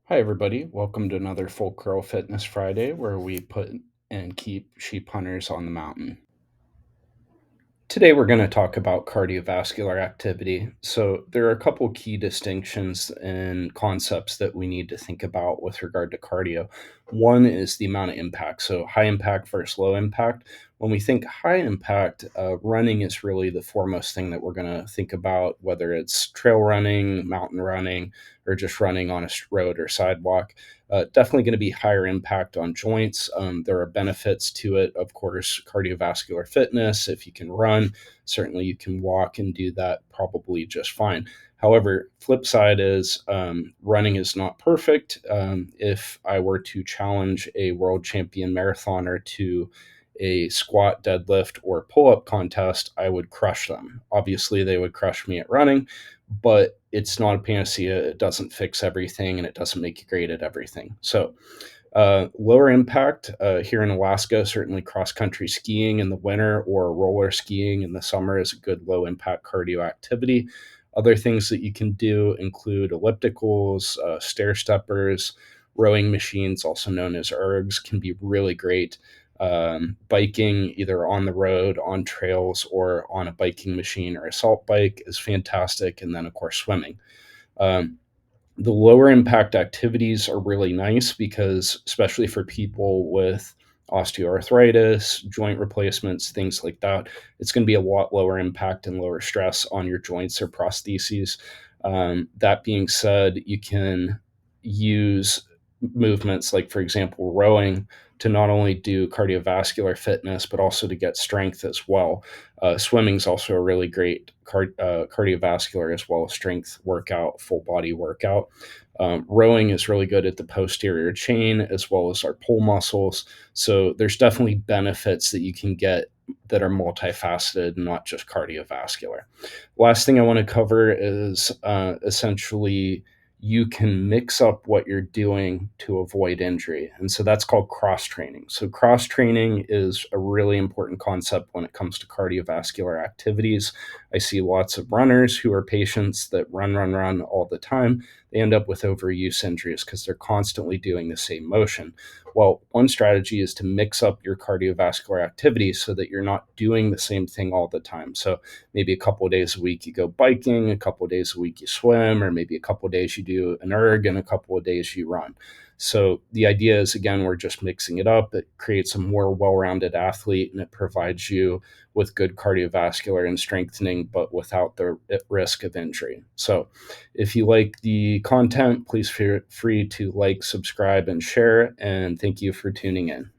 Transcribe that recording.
Hi, everybody. Welcome to another Full Curl Fitness Friday where we put and keep sheep hunters on the mountain. Today, we're going to talk about cardiovascular activity. So, there are a couple key distinctions and concepts that we need to think about with regard to cardio. One is the amount of impact. So, high impact versus low impact. When we think high impact, running is really the foremost thing that we're going to think about, whether it's trail running, mountain running, or just running on a road or sidewalk. Definitely going to be higher impact on joints. There are benefits to it, of course, cardiovascular fitness. If you can run, certainly you can walk and do that probably just fine. However, flip side is running is not perfect. If I were to challenge a world champion marathoner to a squat, deadlift, or pull up contest, I would crush them. Obviously, they would crush me at running, but it's not a panacea. It doesn't fix everything and it doesn't make you great at everything. So, lower impact here in Alaska, certainly cross country skiing in the winter or roller skiing in the summer is a good low impact cardio activity. Other things that you can do include ellipticals, stair steppers, rowing machines, also known as ergs, can be really great. Biking, either on the road, on trails, or on a biking machine or assault bike, is fantastic. And then, of course, swimming. Um, the lower impact activities are really nice because, especially for people with osteoarthritis, joint replacements, things like that, it's going to be a lot lower impact and lower stress on your joints or prostheses. That being said, you can use movements like, for example, rowing to not only do cardiovascular fitness, but also to get strength as well. Swimming is also a really great cardiovascular as well as strength workout, full body workout. Rowing is really good at the posterior chain as well as our pull muscles. So there's definitely benefits that you can get that are multifaceted, not just cardiovascular. Last thing I want to cover is essentially you can mix up what you're doing to avoid injury. And so that's called cross training. So, cross training is a really important concept when it comes to cardiovascular activities. I see lots of runners who are patients that run all the time. They end up with overuse injuries because they're constantly doing the same motion. Well, one strategy is to mix up your cardiovascular activities so that you're not doing the same thing all the time. So, maybe a couple of days a week you go biking, a couple of days a week you swim, or maybe a couple of days you do an erg and a couple of days you run. So the idea is, again, we're just mixing it up. It creates a more well-rounded athlete and it provides you with good cardiovascular and strengthening, but without the risk of injury. So if you like the content, please feel free to like, subscribe, and share. And thank you for tuning in.